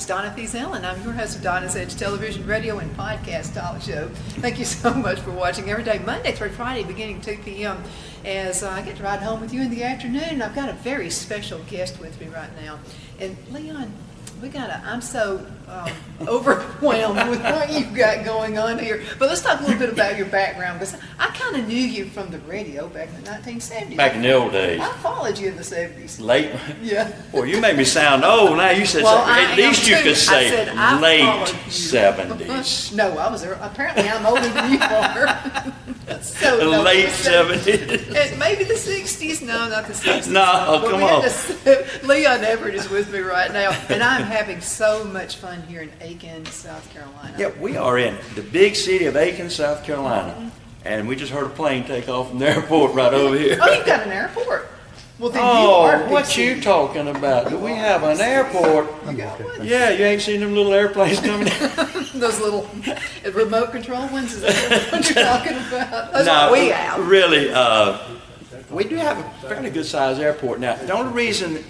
Donna and I'm your host of Donna's Edge Television, Radio, and Podcast Talk Show. Thank you so much for watching every day, Monday through Friday, beginning 2 p.m. as I get to ride home with you in the afternoon. I've got a very special guest with me right now. And Leon, I'm so overwhelmed with what you've got going on here. But let's talk a little bit about your background, because I kind of knew you from the radio back in the 1970s. Back in the old days. I followed you in the 70s. Late? Yeah. Well, you made me sound old. Now you said well, at least you could say late 70s. No, I was there. Apparently I'm older than you are. So, no, late 70s. Maybe the 60s. No, not the 60s. No, but come on. Leon Everette is with me right now, and I'm having so much fun here in Aiken, South Carolina. Yeah, we are in the big city of Aiken, South Carolina, and we just heard a plane take off from the airport right over here. Oh, you've got an airport. Well, then you are big what city. you talking about? Do we have an airport? Yeah, you ain't seen them little airplanes coming in? Those little remote control ones? Is that what you're talking about? That's no, what we have. Really, we do have a fairly good sized airport. Now, the only reason,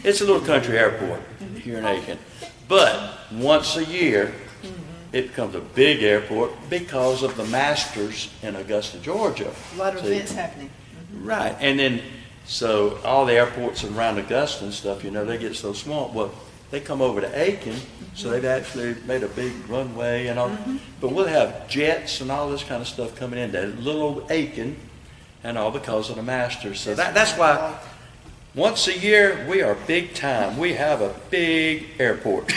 it's a little country airport here in Aiken, but once a year, it becomes a big airport because of the Masters in Augusta, Georgia. A lot of events happening. Right, and then, so all the airports around Augusta and stuff, you know, they get so small. Well, they come over to Aiken, so they've actually made a big runway and all. But we'll have jets and all this kind of stuff coming into little old Aiken and all because of the Masters. So that's why once a year we are big time. We have a big airport.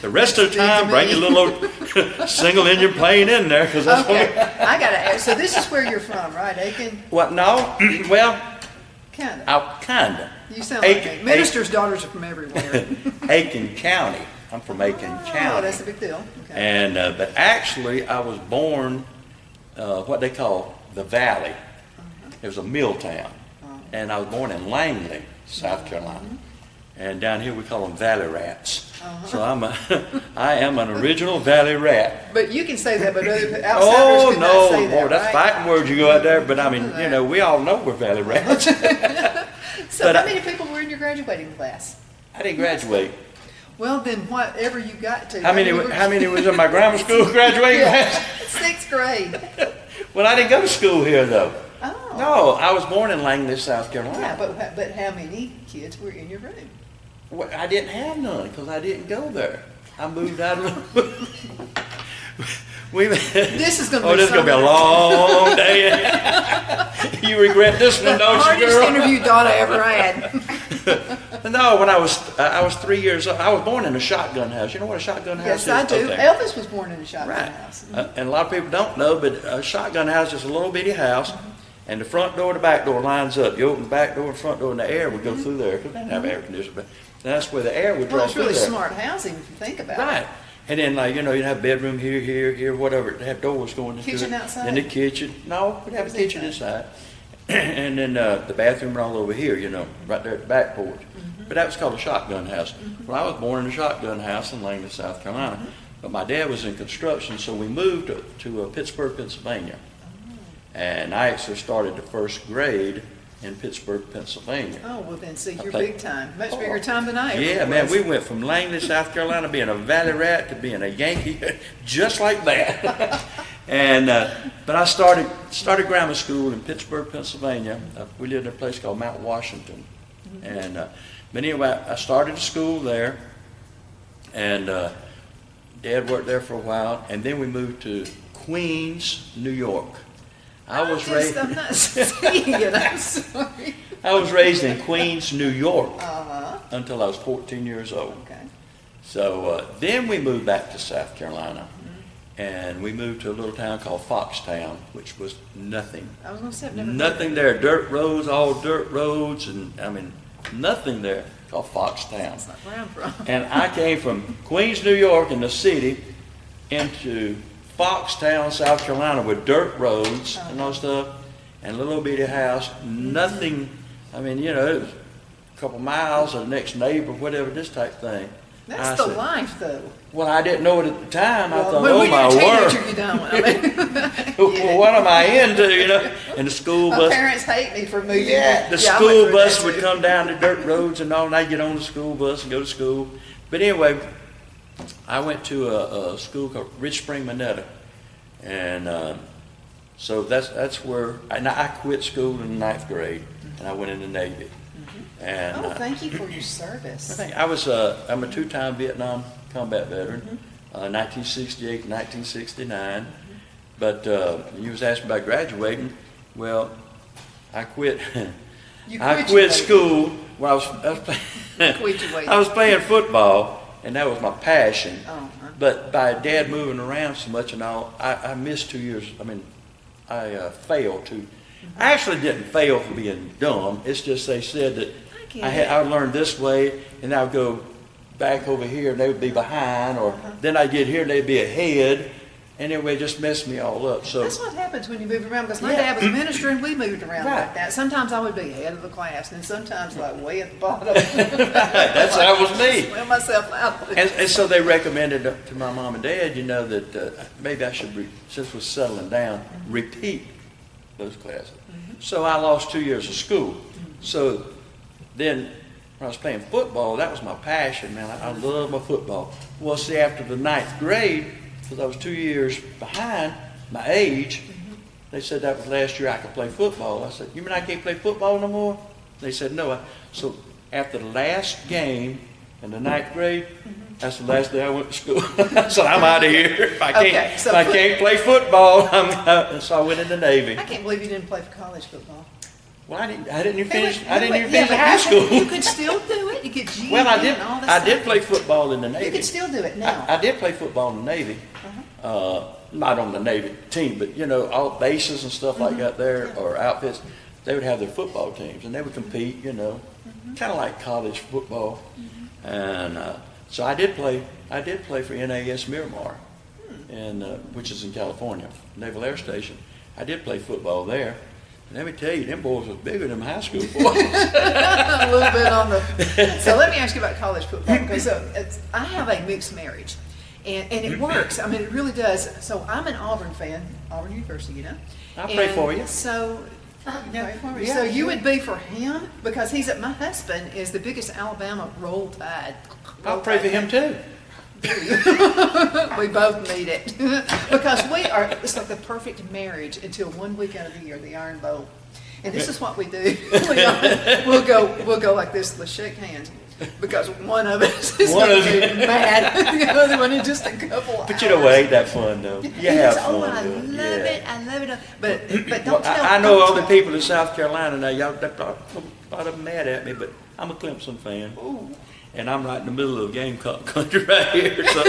The rest of the time, bring your little old single engine plane in there, because that's okay. I got to ask. So this is where you're from, right, Aiken? What? No. Well. Kinda. You sound Aiken, like ministers' daughters are from everywhere. Aiken County. I'm from Aiken County. Oh, that's a big deal. Okay. And but actually, I was born what they call the Valley. It was a mill town, and I was born in Langley, South Carolina. And down here we call them Valley Rats. So I am an original Valley Rat. But you can say that, but outsiders cannot say that, that's right? fighting words you go out there. But I mean, you know, we all know we're Valley Rats. So how many people were in your graduating class? I didn't graduate. Well, then whatever you got to. How many was in my grammar school graduating class? 6th grade. Well, I didn't go to school here though. Oh. No, I was born in Langley, South Carolina. Yeah, but how many kids were in your room? Well, I didn't have none because I didn't go there. I moved out of This is going to be this is going to be a long day. You regret this one, don't you, girl? Hardest interview Donna ever had. No, when I was 3 years old. I was born in a shotgun house. You know what a shotgun house is? Yes, I do. Okay. Elvis was born in a shotgun house. And a lot of people don't know, but a shotgun house is a little bitty house, and the front door and the back door lines up. You open the back door and front door, and the air would go through there because they didn't have air conditioning. But that's where the air would draw through there. Well, it's really smart housing if you think about it. Right. And then, like, you know, you'd have a bedroom here, whatever. They have doors going into it. Kitchen outside? And the kitchen. No, we'd have a kitchen inside. And then the bathroom all over here, you know, right there at the back porch. But that was called a shotgun house. Well, I was born in a shotgun house in Langley, South Carolina. But my dad was in construction, so we moved to Pittsburgh, Pennsylvania. And I actually started the first grade in Pittsburgh, Pennsylvania. Oh, well then, see, you're big time. Much bigger time than I ever Yeah, was. man, we went from Langley, South Carolina, being a Valley Rat to being a Yankee, just like that. And but I started grammar school in Pittsburgh, Pennsylvania. We lived in a place called Mount Washington. And but anyway, I started school there, and Dad worked there for a while, and then we moved to Queens, New York. I'm not seeing it. I'm sorry. I was raised in Queens, New York, until I was 14 years old. Okay. So then we moved back to South Carolina, and we moved to a little town called Foxtown, which was nothing. I was going to say, I've never nothing there. Dirt roads, all dirt roads, and I mean, nothing there called Foxtown. That's not where I'm from. And I came from Queens, New York, in the city, into Foxtown, South Carolina, with dirt roads and all stuff, and a little bitty house, nothing. I mean, you know, it was a couple miles of the next neighbor, whatever, this type thing. That's the life, though. Well, I didn't know it at the time. I thought, when oh my you're a word. teenager, you don't. I mean, Well, what am I into, you know? And the school my bus. parents hate me for moving. The I school went through bus that, would too. come down the dirt roads and all, and I'd get on the school bus and go to school. But anyway, I went to a school called Rich Spring Minetta. And so that's where, and I quit school in the 9th grade, and I went in the Navy. And Thank you for your service. I'm a 2-time Vietnam combat veteran, 1968 and 1969. But you was asking about graduating. Well, I quit. I quit school when I was playing football, and that was my passion. But by Dad moving around so much and all, I missed 2 years. I mean, I failed to. I actually didn't fail for being dumb. It's just they said that I learned this way, and I would go back over here, and they would be behind, or then I'd get here, and they'd be ahead. And anyway, it just messed me all up. So that's what happens when you move around, because my dad was a minister, and we moved around like that. Sometimes I would be head of the class, and then sometimes like way at the bottom. That was me. Swim myself out. And so they recommended to my mom and dad, you know, that maybe I should, since we're settling down, repeat those classes. So I lost 2 years of school. So then when I was playing football, that was my passion, man. I love my football. Well, see, after the 9th grade, because I was 2 years behind my age, they said that was the last year I could play football. I said, you mean I can't play football no more? They said, no. So after the last game in the 9th grade, that's the last day I went to school. So I'm out of here. If I can't play football, I'm out. So I went in the Navy. I can't believe you didn't play for college football. Well, I didn't even finish high school. You could still do it. You could GED Well, and all this I did stuff. play football in the Navy. You could still do it now. I did play football in the Navy. Not on the Navy team, but you know, all bases and stuff like that there, or outfits, they would have their football teams, and they would compete, you know, kind of like college football. And so I did play for NAS Miramar, and which is in California, Naval Air Station. I did play football there. And let me tell you, them boys was bigger than high school boys. A little bit on the. So let me ask you about college football, because I have a mixed marriage, and it works. I mean, it really does. So I'm an Auburn fan, Auburn University, you know. I'll pray for you. So. Pray for me. Yeah, So you sure. would be for him, because my husband is the biggest Alabama Roll Tide. I'll pray for him too. We both need it. Because it's like the perfect marriage until 1 week out of the year, the Iron Bowl. And this is what we do. We'll go like this, let's shake hands. Because one of us is going to be mad, the other one in just a couple hours. But you know what, ain't that fun though? You have fun. I love it. I love it. But don't Well, tell. I know don't all the tell. people in South Carolina now, y'all a lot of them mad at me, but I'm a Clemson fan. Ooh. And I'm right in the middle of Gamecock country right here. So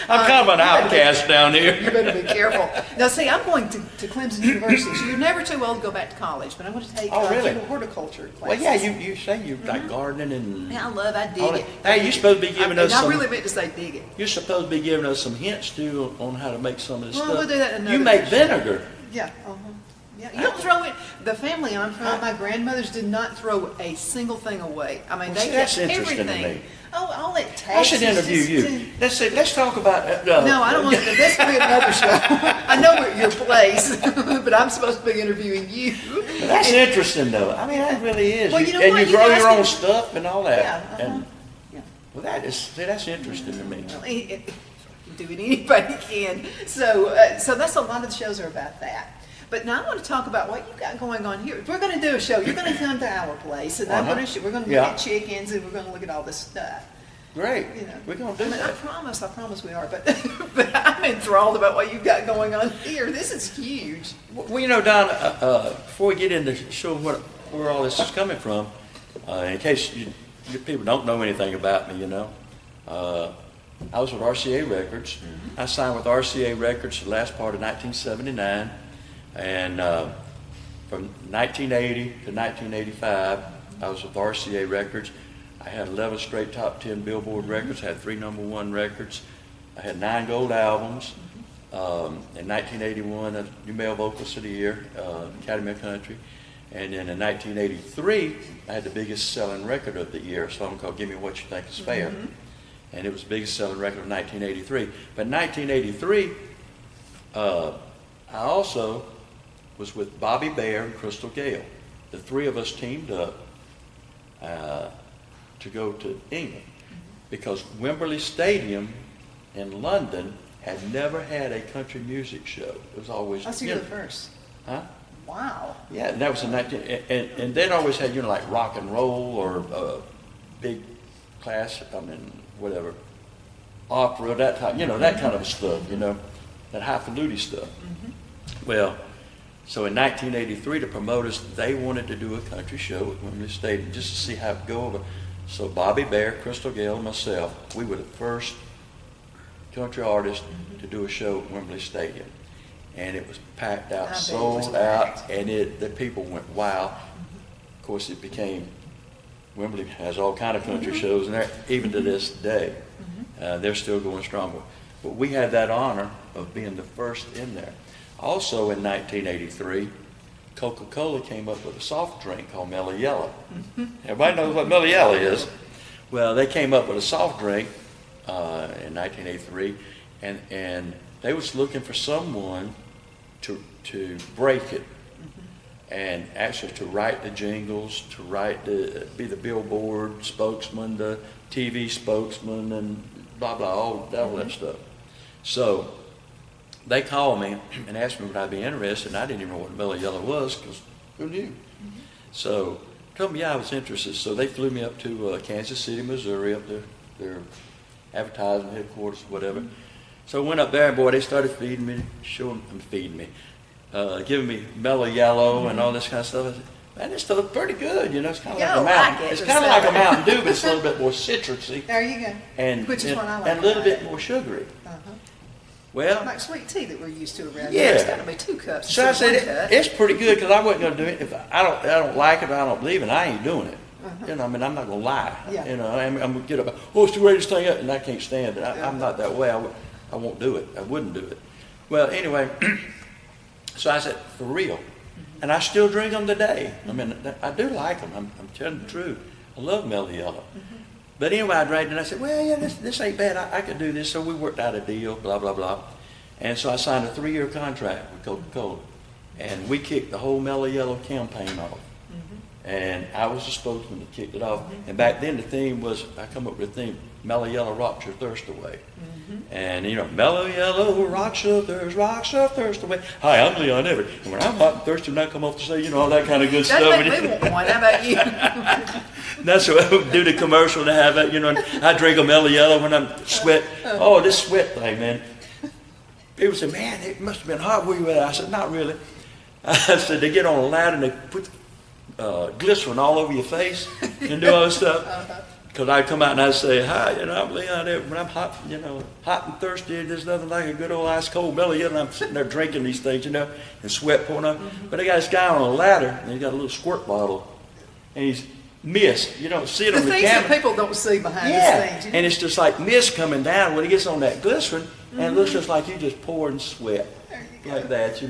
I'm kind of an outcast down You here. better be careful. Now, see, I'm going to Clemson University, so you're never too old to go back to college, but I'm going to take Really? horticulture Well, classes. yeah, you say you like gardening and Yeah, I dig all that. it. Hey, you're supposed to be giving us I some. really meant to say dig it. You're supposed to be giving us some hints too on how to make some of this Well, stuff. we'll do that another You make day. vinegar. Yeah, yeah. You don't throw it. The family I'm from, my grandmothers did not throw a single thing away. I mean, Well, they see, that's kept interesting to everything. me. Oh, all it takes. I should is interview just you. Let's talk about. No, I don't want to. This will be another show. I know your place, but I'm supposed to be interviewing you. That's interesting, though. I mean, that really is. Well, you know and what? you grow guys your own can- stuff and all that. Yeah, And yeah. well, that's interesting to me. Well, do it anybody can. So that's a lot of the shows are about that. But now I want to talk about what you got going on here. If we're going to do a show, you're going to come to our place, and we're going to look at chickens, and we're going to look at all this stuff. Great. You know, We're going to do I that. promise we are. But I'm enthralled about what you've got going on here. This is huge. Well, you know, Donna, before we get into show where all this is coming from, in case you people don't know anything about me, you know, I was with RCA Records. I signed with RCA Records the last part of 1979, and from 1980 to 1985, I was with RCA Records. I had 11 straight top 10 Billboard records. I had 3 #1 records. I had 9 gold albums. In 1981, a New Male Vocalist of the Year, Academy of Country. And then in 1983, I had the biggest selling record of the year, a song called Give Me What You Think Is Fair. And it was the biggest selling record of 1983. But in 1983, I also was with Bobby Bear and Crystal Gale. The 3 of us teamed up to go to England because Wembley Stadium in London had never had a country music show. It was always... I see you the first. Huh? Wow. Yeah, and that was in 19... And they'd always had, like rock and roll or big class, whatever, opera, that type, that kind of stuff, that highfalutin stuff. Well, so in 1983, the promoters, they wanted to do a country show at Wembley Stadium just to see how it would go over. So Bobby Bear, Crystal Gale, and myself, we were the first country artists to do a show at Wembley Stadium. And it was packed out, sold out, and the people went wow. Of course, it became, Wembley has all kind of country shows, and even to this day, they're still going strong. But we had that honor of being the first in there. Also in 1983, Coca-Cola came up with a soft drink called Mellow Yellow. Everybody knows what Mellow Yellow is. Well, they came up with a soft drink in 1983, and they was looking for someone to break it, and actually to write the jingles, to be the Billboard spokesman, the TV spokesman, and blah blah, all that stuff. So they called me and asked me would I be interested, and I didn't even know what Mellow Yellow was because who knew? So told me yeah, I was interested. So they flew me up to Kansas City, Missouri, up to their advertising headquarters, whatever. So I went up there, and boy, they started feeding me, giving me Mellow Yellow and all this kind of stuff. I said, man, this stuff is pretty good, It's kind of like a Mountain. It's kind of like a Mountain Dew, but it's a little bit more citrusy. There you go. Which is what I like. And a little bit more sugary. Well, like sweet tea that we're used to around yeah. here. It's got to be 2 cups. So I said it's pretty good because I wasn't going to do it if I don't like it or I don't believe it. I ain't doing it. I'm not going to lie. Yeah. I'm going to get up. Oh, it's the greatest thing up, and I can't stand it. I'm not that way. I won't do it. I wouldn't do it. Well, anyway, so I said for real, and I still drink them today. I do like them. I'm telling the truth. I love Mellow Yellow. But anyway, I drank it, and I said, well, yeah, this ain't bad. I could do this. So we worked out a deal, blah, blah, blah. And so I signed a 3-year contract with Coca-Cola. And we kicked the whole Mellow Yellow campaign off. And I was the spokesman that kicked it off. And back then the theme was, I come up with a theme, Mellow Yellow rocks your thirst away. And Mellow Yellow rocks your thirst away. Hi, I'm Leon Everette. And when I'm hot and thirsty, when I come off to say, all that kind of good stuff. That make me want one. How about you? That's what I would do the commercial to have it, I drink a Mellow Yellow when I'm sweat. Oh, this sweat thing, man. People say, man, it must have been hot where you were at. I said, not really. I said, they get on a ladder and they put glycerin all over your face and do all this stuff. Because I'd come out and I'd say, hi, I'm Leon Everette. When I'm hot, hot and thirsty, there's nothing like a good old ice cold Mellow Yellow. And I'm sitting there drinking these things, and sweat pouring up. But they got this guy on a ladder, and he's got a little squirt bottle, and he's mist. You don't see it on the camera. The things that people don't see behind the scenes. And it's just like mist coming down when he gets on that glycerin, and it looks just like you just pouring sweat like that,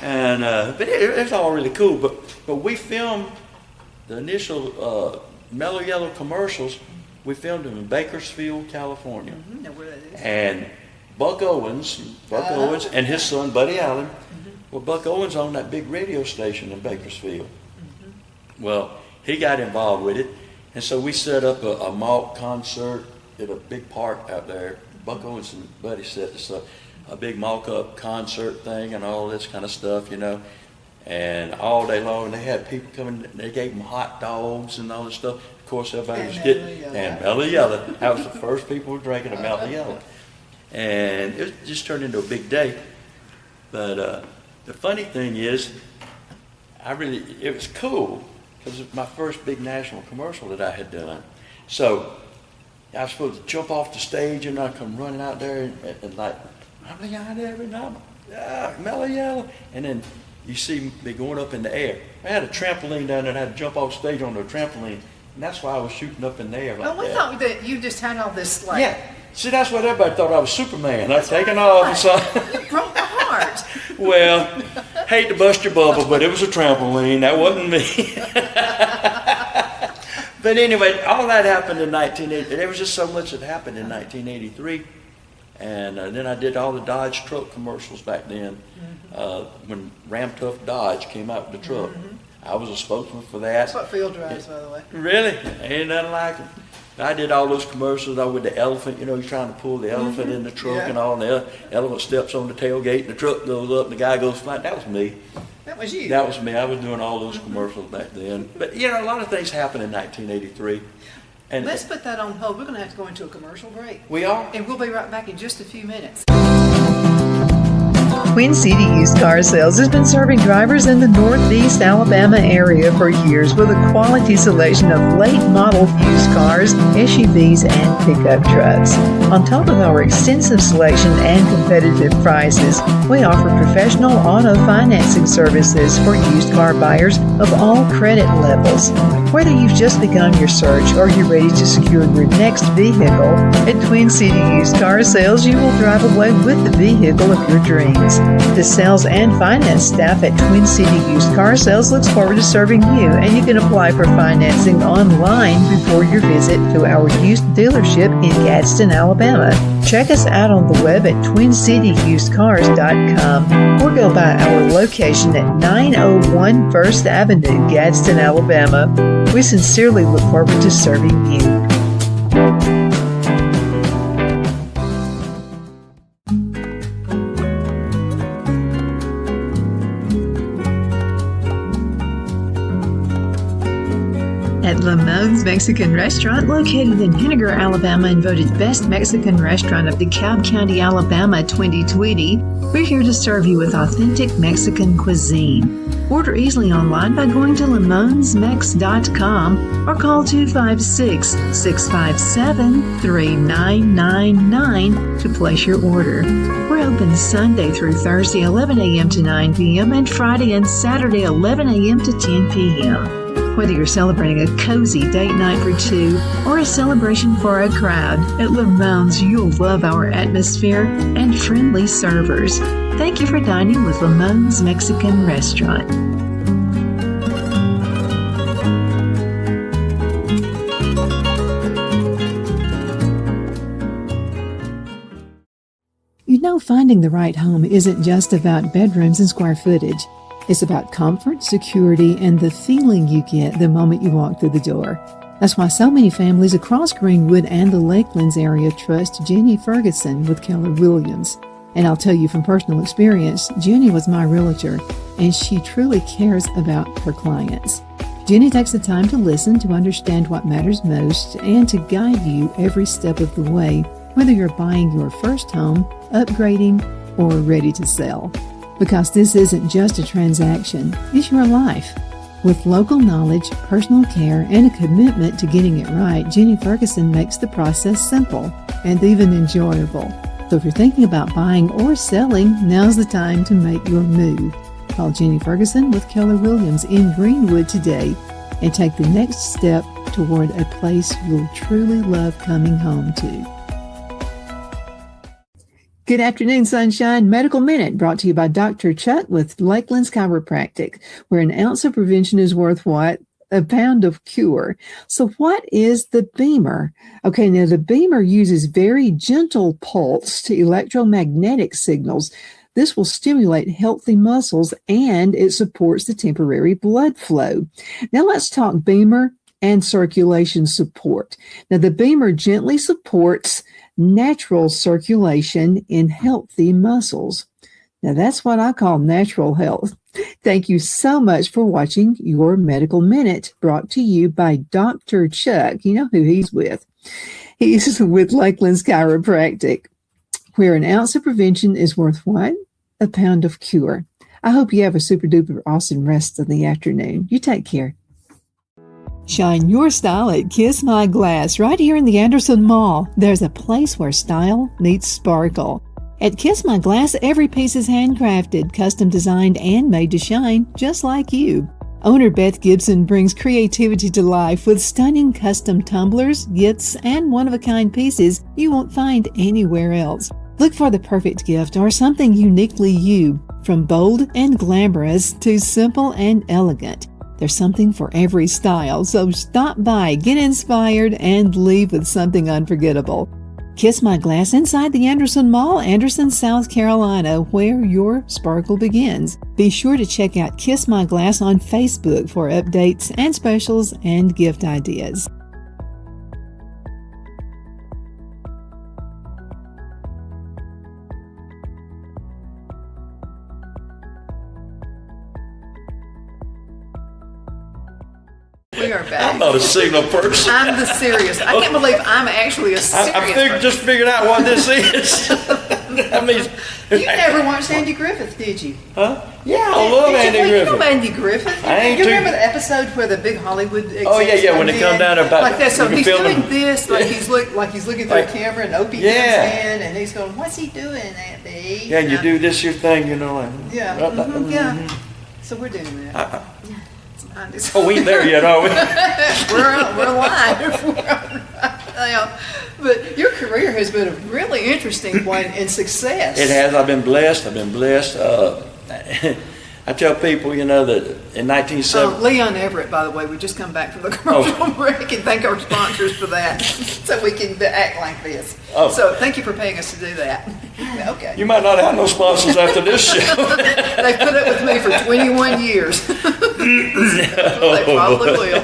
And but it's all really cool. But we filmed the initial Mellow Yellow commercials. We filmed them in Bakersfield, California. Know where that is. And Buck Owens and his son Buddy Allen. Well, Buck Owens owned that big radio station in Bakersfield. Well, he got involved with it, and so we set up a mock concert at a big park out there. Buck Owens and Buddy set this up, a big mock-up concert thing and all this kind of stuff, And all day long, they had people coming. They gave them hot dogs and all this stuff. Of course, everybody was getting Mellow Yellow. That was the first people who were drinking a Mellow Yellow, and it just turned into a big day. But the funny thing is, it was cool. Because it was my first big national commercial that I had done. So I was supposed to jump off the stage, and I come running out there and like, I'm Leon Everette, Mellow Yellow. And then you see me going up in the air. I had a trampoline down there and I had to jump off stage on the trampoline. And that's why I was shooting up in the air like we that. thought that you just had all this, like... Yeah. See, that's what everybody thought I was Superman. I was taking off and so... You broke my heart. Well, hate to bust your bubble, but it was a trampoline. That wasn't me. But anyway, all that happened in 1980. There was just so much that happened in 1983. And then I did all the Dodge truck commercials back then. When Ram Tough Dodge came out with the truck. I was a spokesman for that. That's what Field drives, by the way. Really? Ain't nothing like it. I did all those commercials. I with the elephant, you know, he's trying to pull the elephant in the truck and all, and the elephant steps on the tailgate, and the truck goes up, and the guy goes flying. That was me. That was you. That was me. I was doing all those commercials back then. But, you know, a lot of things happened in 1983. And let's put that on hold. We're going to have to go into a commercial break. We are? And we'll be right back in just a few minutes. Twin City Used Car Sales has been serving drivers in the Northeast Alabama area for years with a quality selection of late model used cars, SUVs, and pickup trucks. On top of our extensive selection and competitive prices, we offer professional auto financing services for used car buyers of all credit levels. Whether you've just begun your search or you're ready to secure your next vehicle, at Twin City Used Car Sales, you will drive away with the vehicle of your dreams. The sales and finance staff at Twin City Used Car Sales looks forward to serving you, and you can apply for financing online before your visit to our used dealership in Gadsden, Alabama. Check us out on the web at twincityusedcars.com or go by our location at 901 First Avenue, Gadsden, Alabama. We sincerely look forward to serving you. At Lamone's Mexican Restaurant, located in Henniger, Alabama, and voted Best Mexican Restaurant of DeKalb County, Alabama 2020, we're here to serve you with authentic Mexican cuisine. Order easily online by going to lamonsmex.com or call 256-657-3999 to place your order. We're open Sunday through Thursday, 11 a.m. to 9 p.m. and Friday and Saturday, 11 a.m. to 10 p.m. Whether you're celebrating a cozy date night for two or a celebration for a crowd, at Lamone's you'll love our atmosphere and friendly servers. Thank you for dining with Lamone's Mexican Restaurant. You know, finding the right home isn't just about bedrooms and square footage. It's about comfort, security, and the feeling you get the moment you walk through the door. That's why so many families across Greenwood and the Lakelands area trust Jenny Ferguson with Keller Williams. And I'll tell you from personal experience, Jenny was my realtor, and she truly cares about her clients. Jenny takes the time to listen, to understand what matters most, and to guide you every step of the way, whether you're buying your first home, upgrading, or ready to sell. Because this isn't just a transaction, it's your life. With local knowledge, personal care, and a commitment to getting it right, Jenny Ferguson makes the process simple and even enjoyable. So if you're thinking about buying or selling, now's the time to make your move. Call Jenny Ferguson with Keller Williams in Greenwood today and take the next step toward a place you'll truly love coming home to. Good afternoon, Sunshine. Medical Minute brought to you by Dr. Chuck with Lakeland's Chiropractic, where an ounce of prevention is worth what? A pound of cure. So what is the Beamer? Okay, now the Beamer uses very gentle pulse to electromagnetic signals. This will stimulate healthy muscles and it supports the temporary blood flow. Now let's talk Beamer and circulation support. Now the Beamer gently supports natural circulation in healthy muscles. Now that's what I call natural health. Thank you so much for watching your Medical Minute, brought to you by Dr. Chuck. You know who he's with. He's with Lakeland's Chiropractic, where an ounce of prevention is worth what? A pound of cure. I hope you have a super duper awesome rest of the afternoon. You take care. Shine your style at Kiss My Glass right here in the Anderson Mall. There's a place where style meets sparkle. At Kiss My Glass, every piece is handcrafted, custom designed, and made to shine just like you. Owner Beth Gibson brings creativity to life with stunning custom tumblers, gifts, and one-of-a-kind pieces you won't find anywhere else. Look for the perfect gift or something uniquely you, from bold and glamorous to simple and elegant. There's something for every style, so stop by, get inspired, and leave with something unforgettable. Kiss My Glass inside the Anderson Mall, Anderson, South Carolina, where your sparkle begins. Be sure to check out Kiss My Glass on Facebook for updates and specials and gift ideas. We are back. I'm not a signal person. I'm the serious. I can't believe I'm actually a serious person. Just figured out what this is. I mean, You never watched Andy Griffith, did you? huh? Yeah, I love Andy You Griffith. know Andy Griffith? I ain't You too- remember the episode where the big Hollywood Oh, yeah, execs yeah, when they come in? down there about- like that. So you can he's feel doing them. this, like he's looking through Like- a camera, and Opie Yeah. comes in, and he's going, "What's he doing, that big?" Yeah, and you do this your thing, you know. Like, Yeah, yeah. So we're doing that. It's Oh, we ain't there yet, are we? we're alive. Yeah. But your career has been a really interesting one in success. It has. I've been blessed. I tell people, you know, that in 1970. Leon Everette, by the way, we just come back from the commercial break, and thank our sponsors for that, so we can act like this. Oh. So thank you for paying us to do that. Okay. You might not have no sponsors after this show. They've put up with me for 21 years. They probably will.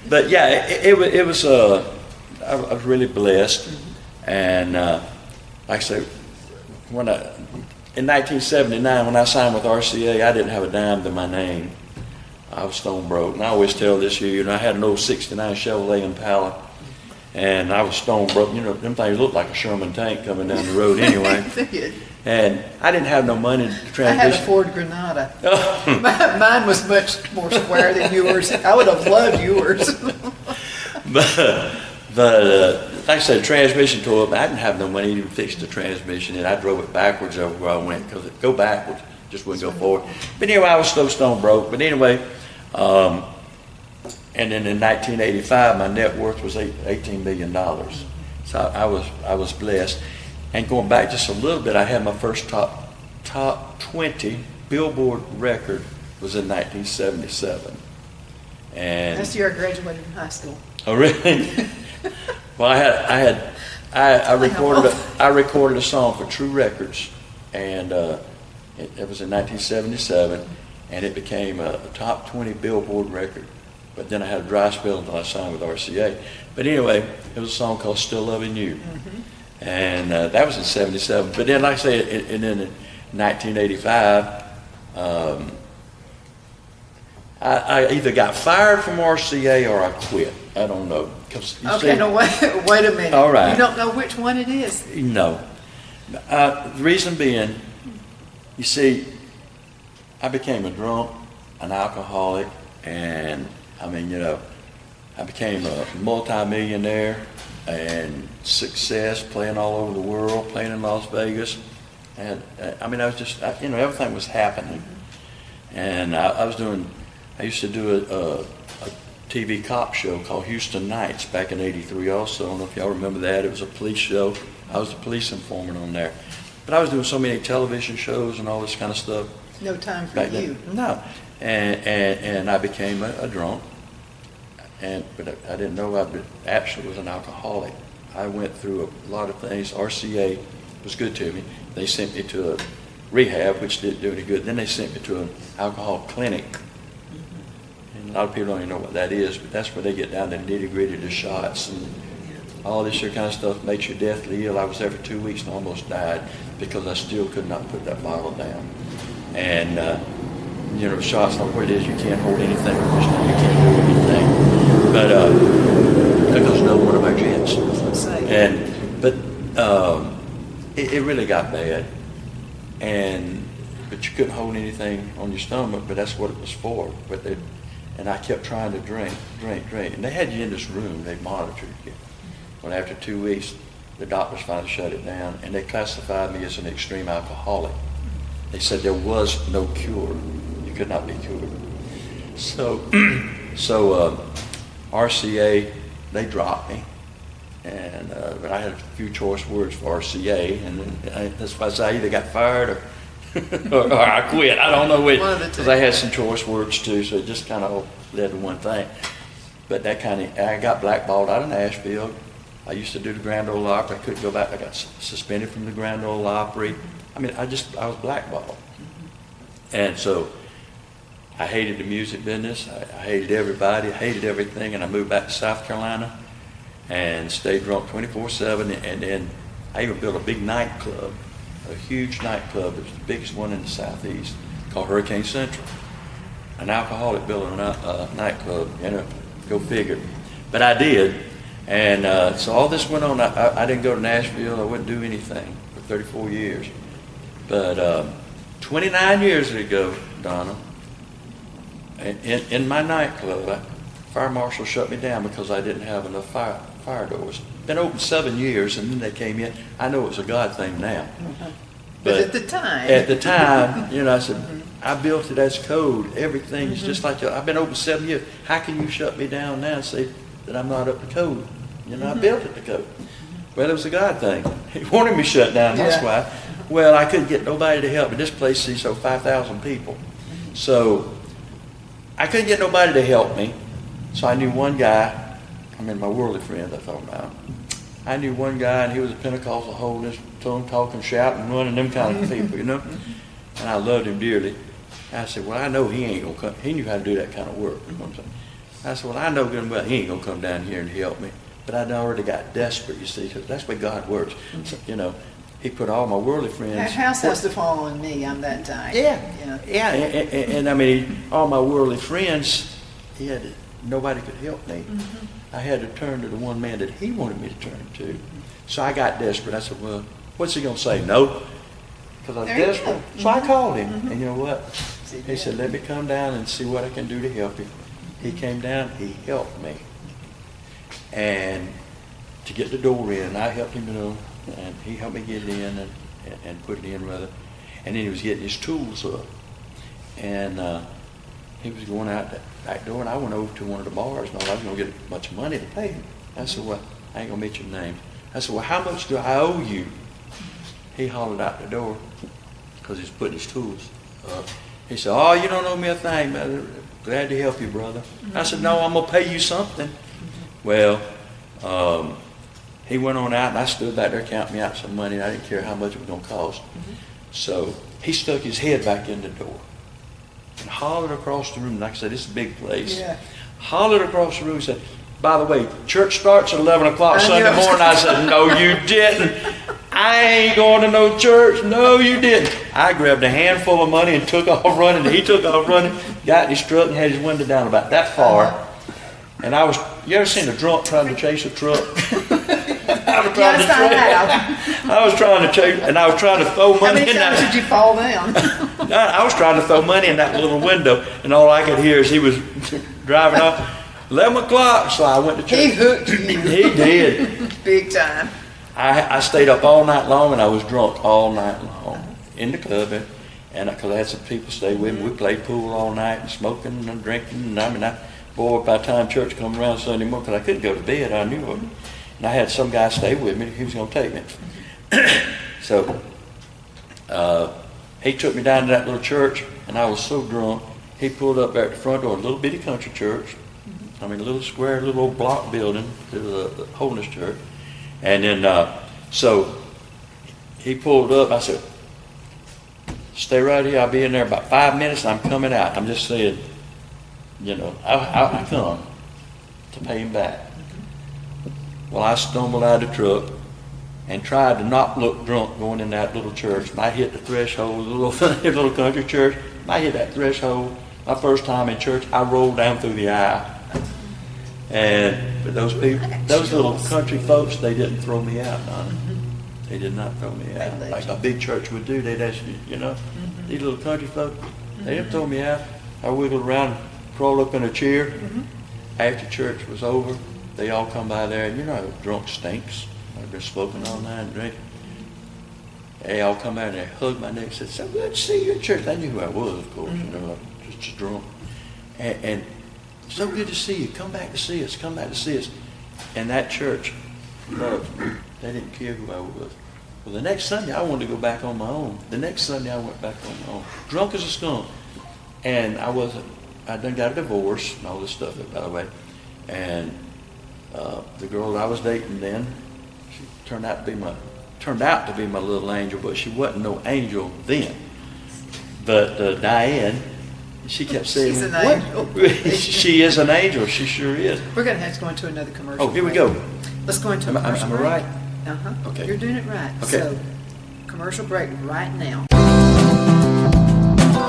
But yeah, it was. I was really blessed, and like I said, in 1979 when I signed with RCA, I didn't have a dime to my name. I was stone broke, and I always tell this year, you know, I had an old '69 Chevrolet Impala, and I was stone broke. You know, them things looked like a Sherman tank coming down the road anyway. They did. And I didn't have no money to I had a transition. Ford Granada. Mine was much more square than yours. I would have loved yours. But like I said, transmission tore up. I didn't have no money to even fix the transmission, and I drove it backwards over where I went because it go backwards just wouldn't go forward. But anyway, I was so stone broke. But anyway, and then in 1985, my net worth was $18 million. So I was blessed. And going back just a little bit, I had my first top 20 Billboard record was in 1977. And That's the year I graduated from high school. oh, really? Well, I recorded a song for True Records, and it was in 1977, and it became a top 20 Billboard record. But then I had a dry spell until I signed with RCA. But anyway, it was a song called "Still Loving You," and that was in '77. But then, like I say, and then in 1985. I either got fired from RCA or I quit. I don't know. Okay, no, wait a minute. All right. You don't know which one it is? No. The reason being, you see, I became a drunk, an alcoholic, and I mean, you know, I became a multimillionaire and success, playing all over the world, playing in Las Vegas. And I mean, I was just, you know, everything was happening. And I used to do a TV cop show called Houston Nights back in '83 also. I don't know if y'all remember that. It was a police show. I was the police informant on there. But I was doing so many television shows and all this kind of stuff. No time for back you. then. No. And I became a drunk. But I didn't know I actually was an alcoholic. I went through a lot of things. RCA was good to me. They sent me to a rehab, which didn't do any good. Then they sent me to an alcohol clinic. And a lot of people don't even know what that is, but that's where they get down to the nitty-gritty, the shots and all this kind of stuff makes you deathly ill. I was there for 2 weeks and almost died because I still could not put that bottle down. And you know, shots, like what it is, you can't hold anything, you can't do anything. But there goes another one of my jets. But it really got bad. But you couldn't hold anything on your stomach, but that's what it was for. And I kept trying to drink. And they had you in this room, they monitored you. But after 2 weeks, the doctors finally shut it down, and they classified me as an extreme alcoholic. They said there was no cure. You could not be cured. So, RCA, they dropped me. And but I had a few choice words for RCA, and then that's why I say I either got fired or I quit. I don't know which, because I had some choice words too, so it just kind of led to one thing. But I got blackballed out of Nashville. I used to do the Grand Ole Opry. I couldn't go back. I got suspended from the Grand Ole Opry. I mean, I was blackballed. And so I hated the music business. I hated everybody. I hated everything. And I moved back to South Carolina and stayed drunk 24/7. And then I even built a big nightclub, a huge nightclub. It was the biggest one in the Southeast, called Hurricane Central. An alcoholic building a nightclub, go figure. But I did. And so all this went on. I didn't go to Nashville. I wouldn't do anything for 34 years. But 29 years ago, Donna, in my nightclub, fire marshal shut me down because I didn't have enough fire doors. Been open 7 years, and then they came in. I know it's a God thing now. But at the time. At the time, I said, I built it as code. Everything is just like I've been open 7 years. How can you shut me down now and say that I'm not up to code? I built it to code. Well, it was a God thing. He wanted me shut down, that's why. Well, I couldn't get nobody to help me. This place sees 5,000 people. So I couldn't get nobody to help me. So I knew one guy. My worldly friend I thought about. I knew one guy, and he was a Pentecostal holiness, tongue talking, shouting, running, them kind of people, And I loved him dearly. I said, well, I know he ain't going to come. He knew how to do that kind of work. You know what I'm saying? I said, well, I know good and well he ain't going to come down here and help me. But I'd already got desperate, you see, because that's the way God works. So, he put all my worldly friends. House has to fall on me. I'm that type. Yeah. And all my worldly friends, nobody could help me. I had to turn to the one man that he wanted me to turn to. So I got desperate. I said, well, what's he going to say? No? Because I was desperate. So I called him. And you know what? He said, let me come down and see what I can do to help you. He came down. He helped me. And to get the door in, I helped him, and he helped me get it in and put it in rather. And then he was getting his tools up. And he was going out that back door, and I went over to one of the bars, and I was going to get much money to pay him. I said, well, I ain't going to mention names. I said, well, how much do I owe you? He hollered out the door because he's putting his tools up. He said, oh, you don't owe me a thing, man. Glad to help you, brother. I said, no, I'm going to pay you something. Well, he went on out, and I stood back there counting me out some money, and I didn't care how much it was going to cost. So he stuck his head back in the door and hollered across the room. Like I said, this is a big place. Yeah. Hollered across the room and said, by the way, church starts at 11 o'clock Sunday morning. I said, no, you didn't. I ain't going to no church. No, you didn't. I grabbed a handful of money and took off running. He took off running, got in his truck, and had his window down about that far. And you ever seen a drunk trying to chase a truck? I was trying to chase, and I was trying to throw money in that. How many times did you fall down? I was trying to throw money in that little window, and all I could hear is he was driving off. 11 o'clock, so I went to church. He hooked you. He did. Big time. I stayed up all night long, and I was drunk all night long in the club, and because I had some people stay with me. We played pool all night, and smoking and drinking, and boy, by the time church come around Sunday morning, because I couldn't go to bed, I knew it. And I had some guy stay with me. He was going to take me. So he took me down to that little church, and I was so drunk. He pulled up there at the front door, a little bitty country church. A little square, little old block building. It was a holiness church. And then, so he pulled up. I said, stay right here. I'll be in there about 5 minutes, and I'm coming out. I'm just saying, I come to pay him back. Well, I stumbled out of the truck and tried to not look drunk going in that little church. And I hit the threshold, the little country church. And I hit that threshold. My first time in church, I rolled down through the aisle. But those people, those little country folks, they didn't throw me out, Donna. They did not throw me out like a big church would do. They'd ask you, these little country folks, they didn't throw me out. I wiggled around, crawled up in a chair. After church was over, they all come by there, and drunk stinks. I've been smoking all night and drinking. They all come out and they hugged my neck and said, so good to see you in church. They knew who I was, of course, just drunk. And so good to see you. Come back to see us. Come back to see us. And that church loved me. They didn't care who I was. Well, the next Sunday, I wanted to go back on my own. The next Sunday, I went back on my own. Drunk as a skunk. And I done got a divorce and all this stuff, by the way. And the girl that I was dating then, she turned out to be my little angel, but she wasn't no angel then. But Diane, she kept saying, she's an angel. She is an angel. She sure is. We're going to have to go into another commercial. Oh, here we go. Let's go into a commercial Am I break. right? Uh-huh. Okay. You're doing it right. Okay. So, commercial break right now.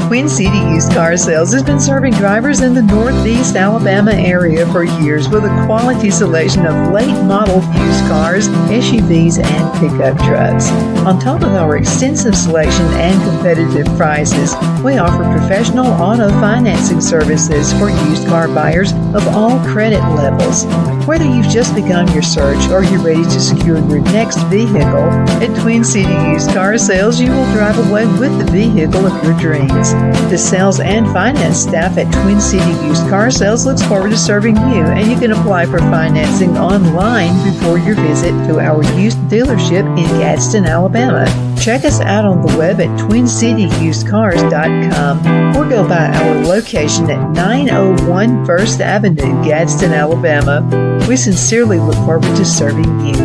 Twin City Used Car Sales has been serving drivers in the Northeast Alabama area for years with a quality selection of late model used cars, SUVs, and pickup trucks. On top of our extensive selection and competitive prices, we offer professional auto financing services for used car buyers of all credit levels. Whether you've just begun your search or you're ready to secure your next vehicle, at Twin City Used Car Sales, you will drive away with the vehicle of your dreams. The sales and finance staff at Twin City Used Car Sales looks forward to serving you, and you can apply for financing online before your visit to our used dealership in Gadsden, Alabama. Check us out on the web at twincityusedcars.com or go by our location at 901 First Avenue, Gadsden, Alabama. We sincerely look forward to serving you.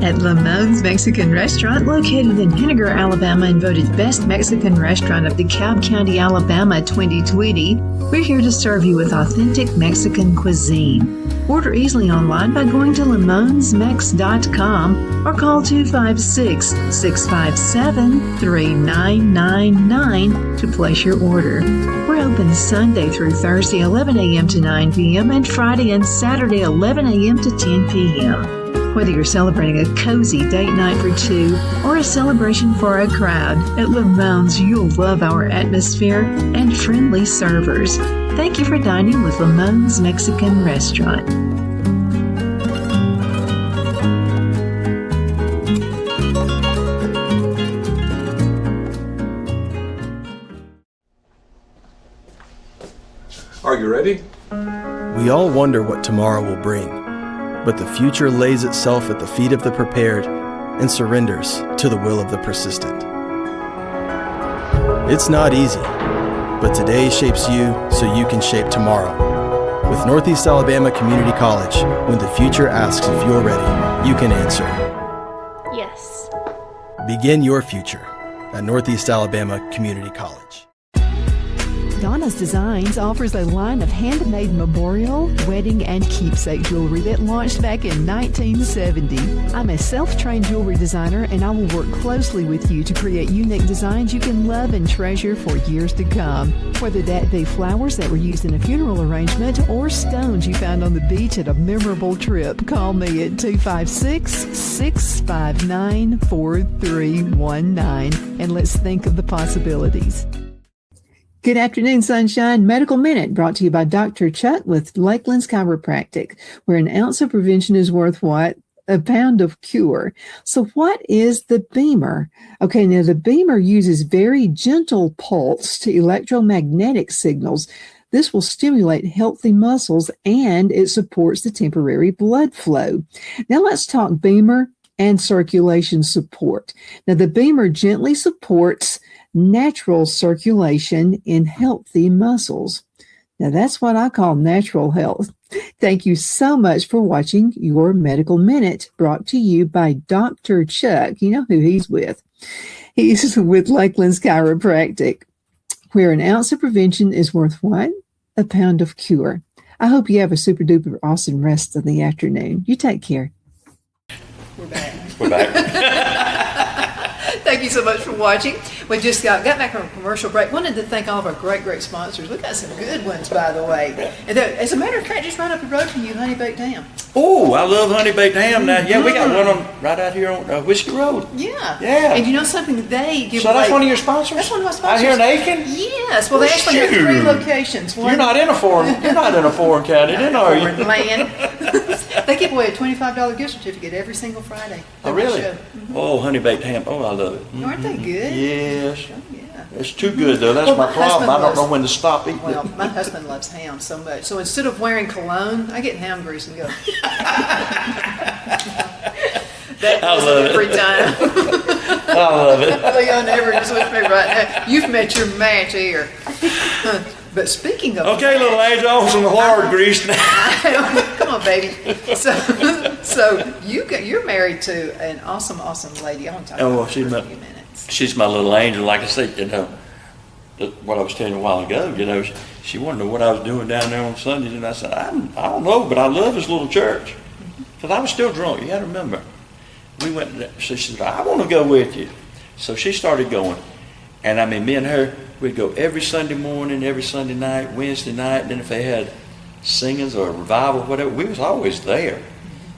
At Lamone's Mexican Restaurant, located in Henniger, Alabama, and voted Best Mexican Restaurant of DeKalb County, Alabama 2020, we're here to serve you with authentic Mexican cuisine. Order easily online by going to lamonsmex.com or call 256-657-3999 to place your order. We're open Sunday through Thursday, 11 a.m. to 9 p.m. and Friday and Saturday, 11 a.m. to 10 p.m. Whether you're celebrating a cozy date night for two or a celebration for a crowd, at Lamone's you'll love our atmosphere and friendly servers. Thank you for dining with Lamone's Mexican Restaurant. Are you ready? We all wonder what tomorrow will bring. But the future lays itself at the feet of the prepared and surrenders to the will of the persistent. It's not easy, but today shapes you so you can shape tomorrow. With Northeast Alabama Community College, when the future asks if you're ready, you can answer. Yes. Begin your future at Northeast Alabama Community College. Donna's Designs offers a line of handmade memorial, wedding, and keepsake jewelry that launched back in 1970. I'm a self-trained jewelry designer, and I will work closely with you to create unique designs you can love and treasure for years to come. Whether that be flowers that were used in a funeral arrangement or stones you found on the beach at a memorable trip, call me at 256-659-4319, and let's think of the possibilities. Good afternoon, Sunshine. Medical Minute brought to you by Dr. Chuck with Lakeland's Chiropractic, where an ounce of prevention is worth what? A pound of cure. So what is the Beamer? Okay, now the Beamer uses very gentle pulse to electromagnetic signals. This will stimulate healthy muscles and it supports the temporary blood flow. Now let's talk Beamer and circulation support. Now the Beamer gently supports natural circulation in healthy muscles. Now that's what I call natural health. Thank you so much for watching your Medical Minute, brought to you by Dr. Chuck. You know who he's with. He's with Lakeland's Chiropractic, where an ounce of prevention is worth what? A pound of cure. I hope you have a super duper awesome rest of the afternoon. You take care. We're back. We're back. Thank Thank you so much for watching. We just got back from a commercial break. Wanted to thank all of our great sponsors. We've got some good ones, by the way. And as a matter of fact, just right up the road from you, Honey Baked Ham. Oh, I love honey baked ham now. Yeah, we got one on right out here on Whiskey Road. Yeah. Yeah. And you know something? They give So that's away- one of your sponsors? That's one of my sponsors. Out here in Aiken? Yes. Well, they actually have 3 Shoot. locations. You're not in a foreign county, then are Foreign you? land. They give away a $25 gift certificate every single Friday. Oh, really? Oh, honey baked ham. Oh, I love it. Aren't they good? Yes. Oh, yeah. It's too good though. That's Well, my my problem. I husband don't know loves- when to stop eating Well, it. my husband loves ham so much. So instead of wearing cologne, I get ham grease and go. That I does love it every time. I love it. Leon Everette is with me right now. You've met your match here. But speaking of Okay, little angel, I want some lard grease now. come on, baby. So you're married to an awesome lady. I want to talk Oh, well, about she's her for a my- few minutes. She's my little angel. Like I said, what I was telling you a while ago, she wanted to know what I was doing down there on Sundays, and I said, I don't know, but I love this little church. Because I was still drunk. You got to remember. We went, so she said, I want to go with you. So she started going. And I mean, me and her, we'd go every Sunday morning, every Sunday night, Wednesday night. And then if they had singings or revival, whatever, we was always there.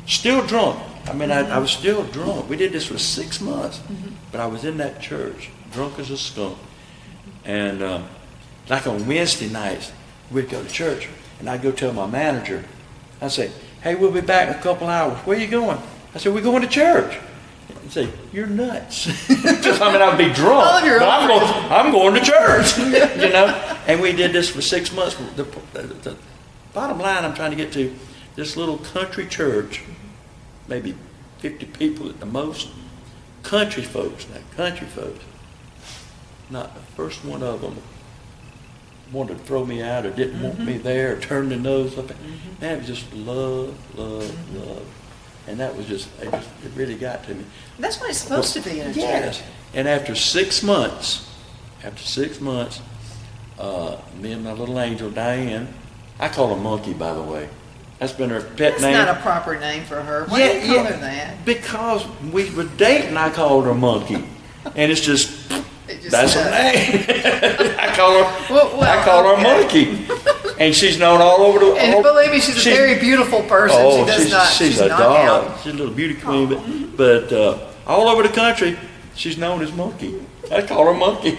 Still drunk. I mean, I was still drunk. We did this for 6 months. But I was in that church, drunk as a skunk. And like on Wednesday nights, we'd go to church. And I'd go tell my manager, I'd say, hey, we'll be back in a couple hours. Where are you going? I said, we're going to church. He'd say, you're nuts. I mean, I'd be drunk. All of your but own I'm going to church, And we did this for 6 months. The bottom line I'm trying to get to, this little country church, maybe 50 people at the most, country folks, not the first one of them wanted to throw me out or didn't want me there or turned their nose up. Man, it was just love. And that was it really got to me. That's what it's supposed to be in a Yes. church. And after 6 months, me and my little angel, Diane, I call her Monkey, by the way. That's been her pet That's name. not a proper name for her. Why do you call her that? Because we were dating, I called her Monkey. And it's just, that's her name. I call her Monkey. And she's known all over the world. And believe me, she's a very beautiful person. Oh, she's a not doll. out. She's a little beauty queen, but all over the country, she's known as Monkey. I call her Monkey.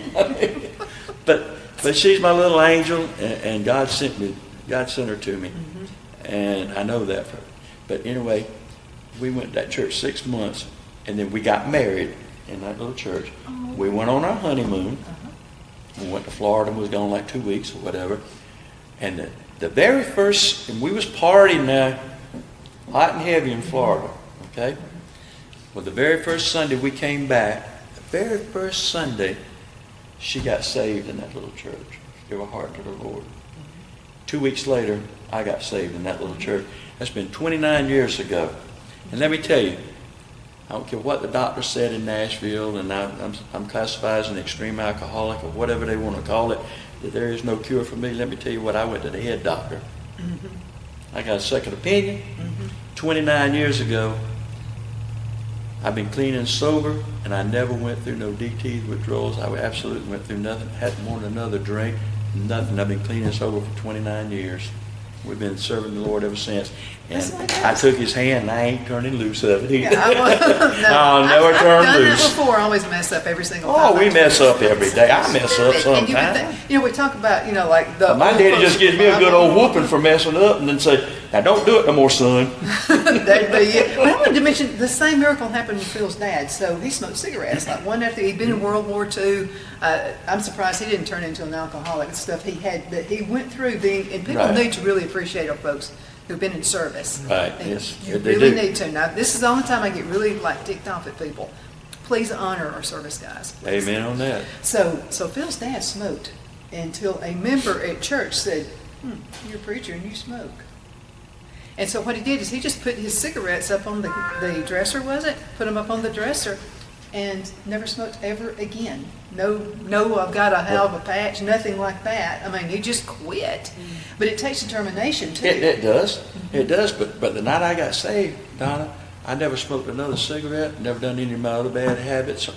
but she's my little angel, and God sent her to me, and I know that. But anyway, we went to that church 6 months, and then we got married in that little church. We went on our honeymoon. We went to Florida and was gone like 2 weeks or whatever. And the very first, and we was partying now, hot and heavy in Florida, okay? Well, the very first Sunday we came back, she got saved in that little church. Gave her heart to the Lord. 2 weeks later, I got saved in that little church. That's been 29 years ago. And let me tell you, I don't care what the doctor said in Nashville, and I'm classified as an extreme alcoholic or whatever they want to call it, that there is no cure for me. Let me tell you what, I went to the head doctor. I got a second opinion. 29 years ago, I've been clean and sober, and I never went through no DT withdrawals. I absolutely went through nothing, hadn't wanted another drink, nothing. I've been clean and sober for 29 years. We've been serving the Lord ever since. And I took his hand, and I ain't turning loose of it either. I'll never turn I've done loose. that before. I always mess up every single time. Oh, we mess up every day. I mess up And sometimes. we talk about, like the. My daddy just gives me a good old whooping for messing up and then say, now don't do it no more, son. That'd be it. But I wanted to mention the same miracle happened with Phil's dad. So he smoked cigarettes. Like one after he'd been in World War II. I'm surprised he didn't turn into an alcoholic. The stuff he had that he went through being, and people need to really appreciate our folks who've been in service. Right, And yes, you they really do. need to. Now, this is the only time I get really ticked off at people. Please honor our service guys. Please. Amen on that. So Phil's dad smoked until a member at church said, you're a preacher and you smoke. And so what he did is he just put his cigarettes up on the dresser, was it? Put them up on the dresser and never smoked ever again. No, I've got a hell of a patch, nothing like that. I mean, he just quit. But it takes determination, too. It does. It does. But the night I got saved, Donna, I never smoked another cigarette, never done any of my other bad habits.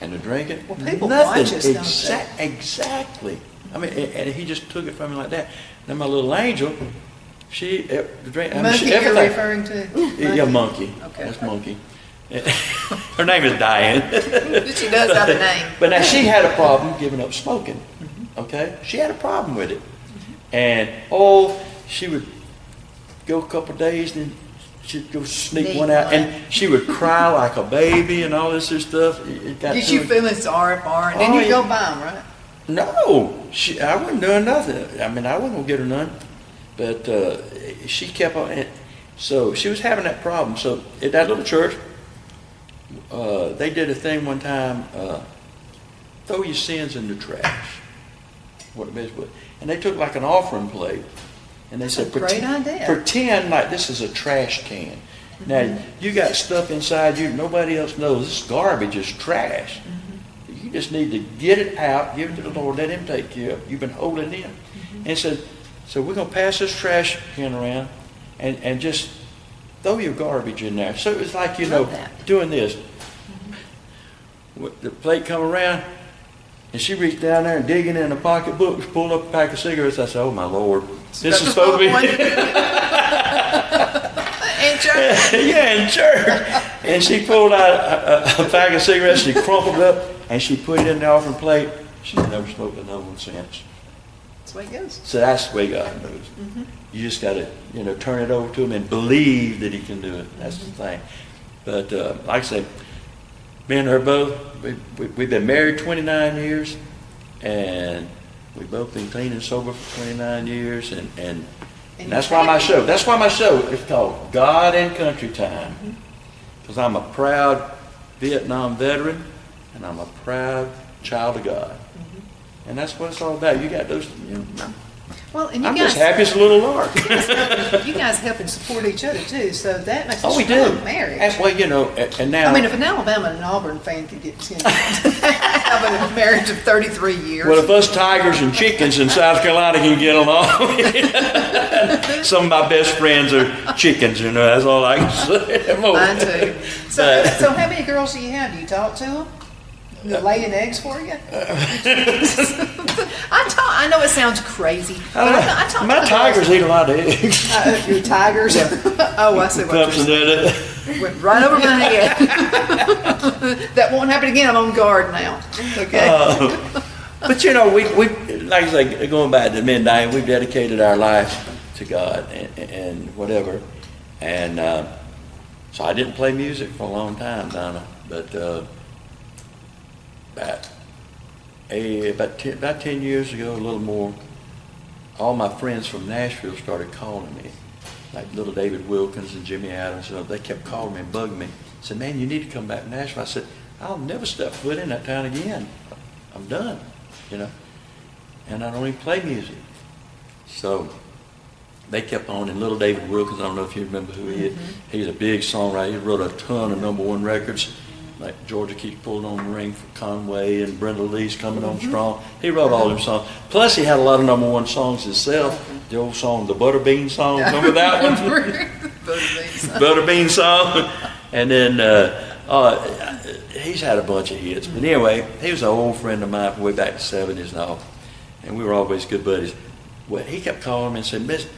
and the drinking. Well, people nothing. watch us, don't they? Exactly. I mean, and he just took it from me like that. Then my little angel, the drink. Monkey you're everything. referring to? Yeah, Monkey. Okay. That's Monkey. Her name is Diane. She does have a name. But now she had a problem giving up smoking. Okay? She had a problem with it. And, she would go a couple of days and she'd go sneak one out. And she would cry like a baby and all this other stuff. It got Get to you her. feeling sorry for her, and then Oh, you go yeah. buy them, right? No, I wasn't doing nothing. I mean, I wasn't gonna get her none, but she kept on. And so she was having that problem. So at that little church, they did a thing one time: throw your sins in the trash. What it meant was, and they took like an offering plate, and they said, great idea. pretend like this is a trash can. Now you got stuff inside you nobody else knows. This garbage is trash. You just need to get it out, give it to the Lord, let Him take care of it. You've been holding it in. And said, so we're going to pass this trash can around and just throw your garbage in there. So it was like, Love that. doing this. The plate come around, and she reached down there and digging in the pocketbook, pulled up a pack of cigarettes. I said, oh my Lord, this is supposed to be... In church. Yeah, in church. And she pulled out a pack of cigarettes, she crumpled it up, and she put it in the offering plate. She's never smoked another one since. That's the way it goes. So that's the way God moves. You just got to, turn it over to Him and believe that He can do it. That's the thing. But like I say, me and her both, we've been married 29 years, and we've both been clean and sober for 29 years, and that's why my show is called God and Country Time. Because I'm a proud Vietnam veteran, and I'm a proud child of God. And that's what it's all about. You got those, Well, and you I'm guys, just happy as a little lark. you guys help and support each other too, so that makes a Oh, we strong do. marriage. And now. I mean, if an Alabama and an Auburn fan could get have a marriage of 33 years. Well, if us tigers and chickens in South Carolina can get along, some of my best friends are chickens, that's all I can say. Mine too. So how many girls do you have? Do you talk to them? They're laying eggs for you? I know it sounds crazy, but I talk My to tigers eat a lot of eggs. Your tigers? Oh, I see what Pups you're and saying. Went right over my head. That won't happen again. I'm on guard now. Okay. But we like I say, going back to midnight, we've dedicated our lives to God and whatever. And so I didn't play music for a long time, Donna, but about 10 years ago, a little more, all my friends from Nashville started calling me, like little David Wilkins and Jimmy Adams. They kept calling me and bugging me. Said, man, you need to come back to Nashville. I said, I'll never step foot in that town again. I'm done, and I don't even play music. So they kept on, and little David Wilkins, I don't know if you remember who he is. He's a big songwriter. He wrote a ton of #1 records. Like Georgia Keeps Pulling on the Ring for Conway, and Brenda Lee's Coming On Strong. He wrote all them songs. Plus, he had a lot of #1 songs himself. The old song, the Butterbean song. Remember that one? Butterbean song. And then he's had a bunch of hits. But anyway, he was an old friend of mine from way back in the 70s and all. And we were always good buddies. Well, he kept calling me and said, Miss,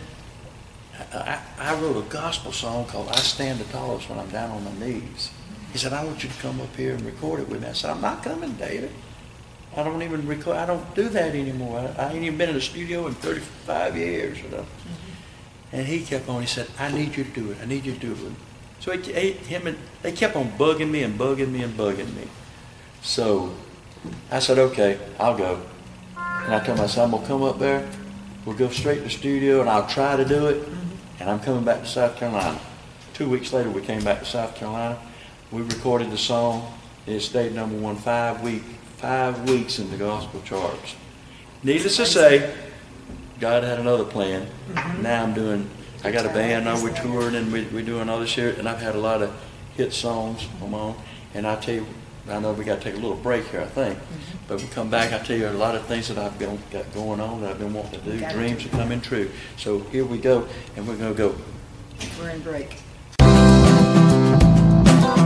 I wrote a gospel song called I Stand the Tallest When I'm Down on My Knees. He said, I want you to come up here and record it with me. I said, I'm not coming, David. I don't even record. I don't do that anymore. I ain't even been in the studio in 35 years. And he kept on. He said, I need you to do it. I need you to do it. So they kept on bugging me and bugging me and bugging me. So I said, okay, I'll go. And I told him, I said, I'm going to come up there. We'll go straight to the studio, and I'll try to do it. And I'm coming back to South Carolina. 2 weeks later, we came back to South Carolina. We recorded the song. It stayed #1 5 weeks in the gospel charts. Needless to say, God had another plan. Now I got a band now, we're touring and we're doing all this here, and I've had a lot of hit songs on my own. And I tell you, I know we got to take a little break here, I think. But we come back, I tell you a lot of things that I've got going on that I've been wanting to do. Dreams are coming true. So here we go, and we're going to go. We're in break.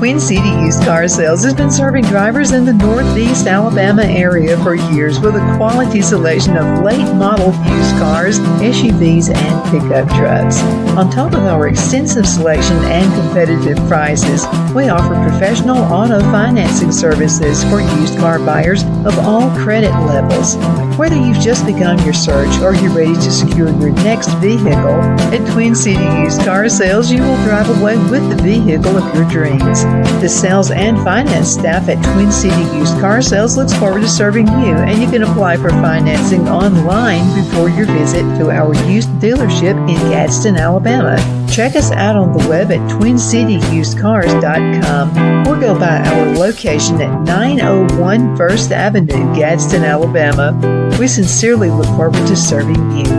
Twin City Used Car Sales has been serving drivers in the Northeast Alabama area for years with a quality selection of late model used cars, SUVs, and pickup trucks. On top of our extensive selection and competitive prices, we offer professional auto financing services for used car buyers of all credit levels. Whether you've just begun your search or you're ready to secure your next vehicle, at Twin City Used Car Sales, you will drive away with the vehicle of your dreams. The sales and finance staff at Twin City Used Car Sales looks forward to serving you, and you can apply for financing online before your visit to our used dealership in Gadsden, Alabama. Check us out on the web at twincityusedcars.com or go by our location at 901 First Avenue, Gadsden, Alabama. We sincerely look forward to serving you.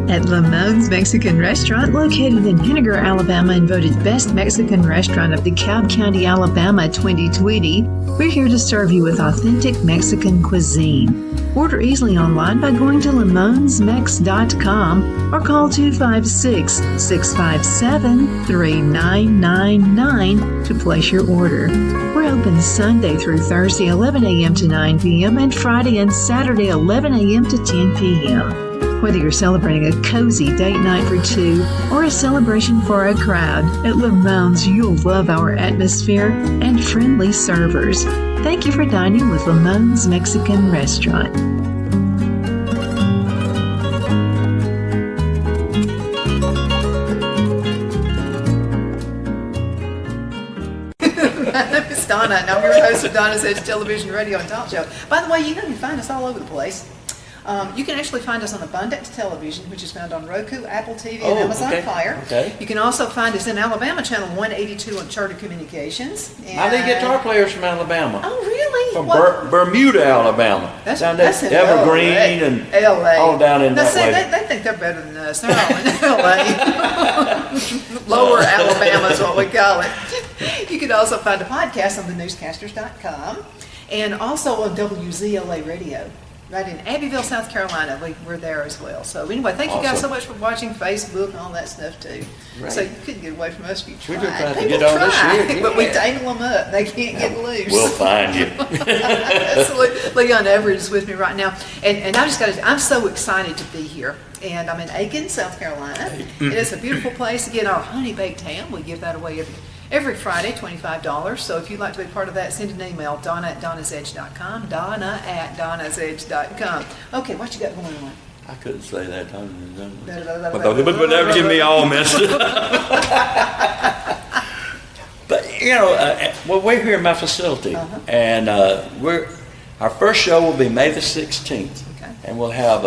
At Lemon's Mexican Restaurant, located in Henniger, Alabama, and voted Best Mexican Restaurant of the Cobb County, Alabama 2020, we're here to serve you with authentic Mexican cuisine. Order easily online by going to lemonsmex.com or call 256-657-3999 to place your order. We're open Sunday through Thursday, 11 a.m. to 9 p.m. and Friday and Saturday, 11 a.m. to 10 p.m. Whether you're celebrating a cozy date night for two or a celebration for a crowd, at Lemon's you'll love our atmosphere and friendly servers. Thank you for dining with Lemon's Mexican Restaurant. My name is Donna, and I'm your host of Donna's Edge Television, Radio, and Talk Show. By the way, you can find us all over the place. You can actually find us on Abundant Television, which is found on Roku, Apple TV, and Amazon Fire. Okay. You can also find us in Alabama, channel 182 on Charter Communications. I think guitar players from Alabama. Oh, really? From Bermuda, Alabama. Down there, in Evergreen LA. and LA. all down in that way. They think they're better than us. They're all in LA. Lower Alabama is what we call it. You can also find a podcast on thenewscasters.com and also on WZLA Radio. Right in Abbeville, South Carolina. We're there as well. So anyway, thank you guys so much for watching Facebook and all that stuff too. Right. So you couldn't get away from us if you tried. We just tried to People get on this try, shit, but we yeah. tangle them up. They can't get loose. We'll find you. Absolutely. Leon Everette is with me right now. And I just got to, I'm so excited to be here. And I'm in Aiken, South Carolina. It is a beautiful place. Again, our honey baked ham, we give that away every Friday, $25. So if you'd like to be part of that, send an email, Donna@donnasedge.com, Donna@donnasedge.com. Okay, what you got going on? I couldn't say that. But But never get me all messed up. But, well, we're here in my facility. And our first show will be May the 16th. Okay. And we'll have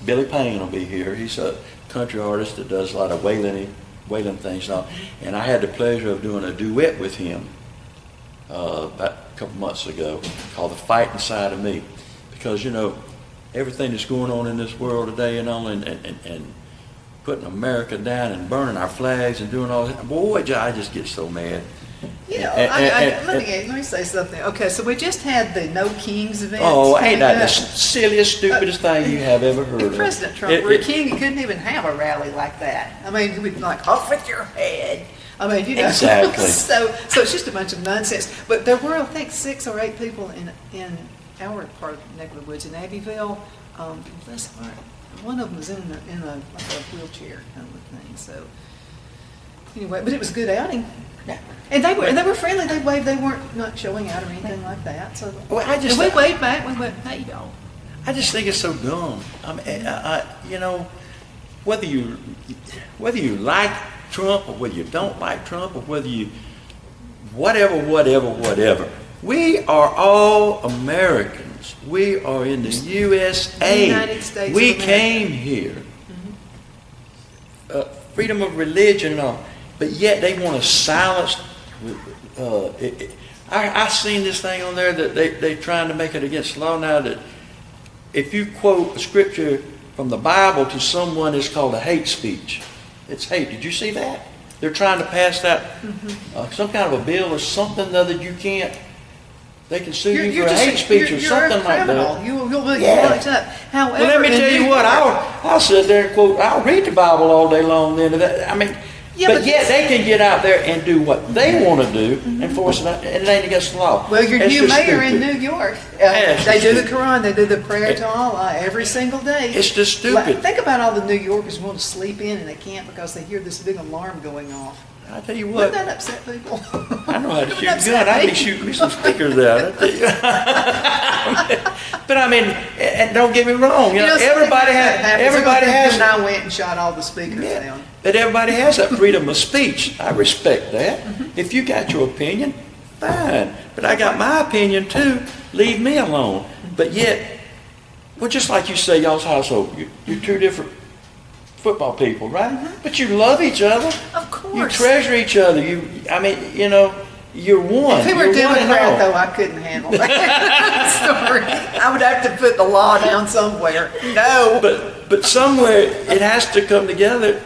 Billy Payne will be here. He's a country artist that does a lot of wailing things now. And I had the pleasure of doing a duet with him about a couple months ago called The Fight Inside of Me. Because, everything that's going on in this world today and putting America down and burning our flags and doing all that, boy, I just get so mad. Let me say something. Okay, so we just had the No Kings event. Oh, ain't that the silliest, stupidest thing you have ever heard of? President Trump were a king, he couldn't even have a rally like that. I mean, he would be like, off with your head. I mean, Exactly. so it's just a bunch of nonsense. But there were, I think, 6 or 8 people in our part of the neck of the woods in Abbeville. Bless heart. One of them was in a wheelchair kind of a thing. So anyway, but it was a good outing. Yeah. And they were friendly. They waved. They weren't not showing out or anything like that. So Well, and we waved back. We went, "Hey, y'all." I just think it's so dumb. Whether you like Trump or whether you don't like Trump or whether you whatever. We are all Americans. We are in the USA. The United States we of America. came here. Freedom of religion and all. But yet they want to silence. I seen this thing on there that they're trying to make it against the law now that if you quote a scripture from the Bible to someone, it's called a hate speech. It's hate. Did you see that? They're trying to pass that some kind of a bill or something that you can't They can sue you for hate speech or something like that. You'll be Yeah. locked up. However, Well, let me in tell you New what, York- I'll sit there and quote, I'll read the Bible all day long then. I mean, Yeah, but but yet this- they can get out there and do what they want to do and force it out, and it ain't against the law. Well, your It's new just mayor in stupid. New York, it's they do the stupid. Quran, they do the prayer to Allah every single day. It's just stupid. Think about all the New Yorkers want to sleep in and they can't because they hear this big alarm going off. I tell you Wouldn't what, that upset people? I know how to shoot a Upset gun. I'd be me. shooting me some stickers out. I tell you. But I mean, and don't get me wrong. You know, something everybody like that has. happens. Everybody You has. and I went and shot all the speakers Yeah, down. but everybody has that freedom of speech. I respect that. If you got your opinion, fine. But I got my opinion too. Leave me alone. But yet, well, just like you say, y'all's household, you're two different football people, right? But you love each other. Of course. You treasure each other. I mean, you know, you're one. If he were You're one and Democrat, all. though, I couldn't handle that story. I would have to put the law down somewhere. No. But somewhere it has to come together.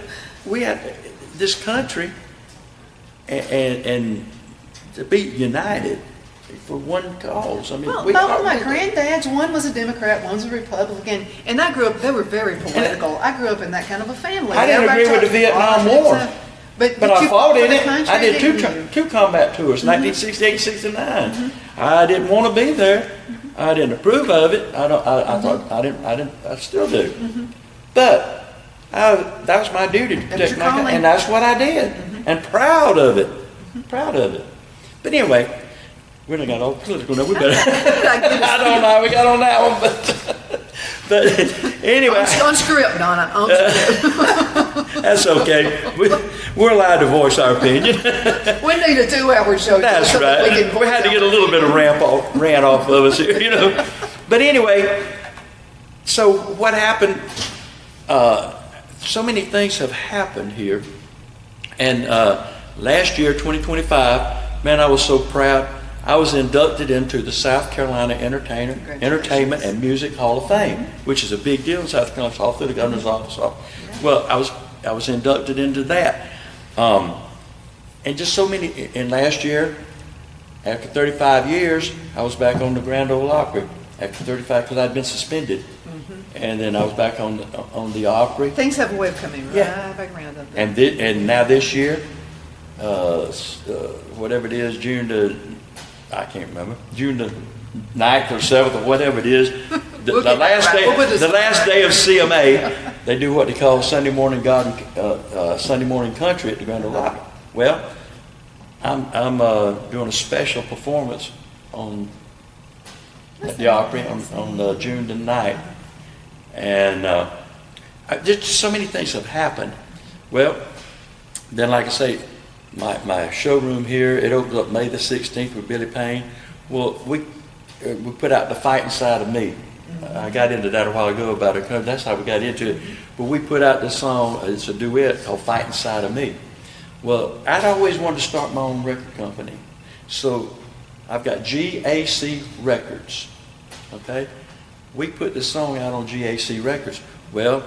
We have this country and to be united for one cause. I mean, Well, we both are of my really- granddads, one was a Democrat, one was a Republican, and I grew up, they were very political. I grew up in that kind of a family. I didn't Everybody agree with the talked Vietnam politics, War. But I you fought in for the it. country, I did didn't you? two combat tours, 1968, 69. I didn't want to be there. I didn't approve of it. I thought I still do. But that was my duty to That was protect your my calling. country, and that's what I did. And proud of it. Proud of it. But anyway, we done got all political now. We better. I don't know. We got on that one, but anyway. On script, Donna, on script. That's okay. We're allowed to voice our opinion. We need a 2-hour show. That's so that right. can We had to get a little bit of rant off of us here, you know. But anyway, so what happened? So many things have happened here, and last year, 2025, man, I was so proud. I was inducted into the South Carolina Entertainment and Music Hall of Fame, which is a big deal in South Carolina. It's all through the governor's office. Well, I was inducted into that, and just so many. And last year, after 35 years, I was back on the Grand Ole Opry. After 35, because I'd been suspended, and then I was back on the Opry. Things have a way of coming right back around. Don't they? And now this year, whatever it is, I can't remember, June the 9th or 7th or whatever it is, the last day of CMA, they do what they call Sunday morning Sunday morning country at the Grand Ole Opry. Well, I'm doing a special performance at the Opry on June the 9th, and just so many things have happened. Well, then, like I say, my showroom here, it opens up May the 16th with Billy Payne. Well, we put out The Fight Inside of Me. I got into that a while ago about it. That's how we got into it. But we put out this song, it's a duet called Fight Inside of Me. Well, I'd always wanted to start my own record company. So I've got GAC Records, okay? We put this song out on GAC Records. Well,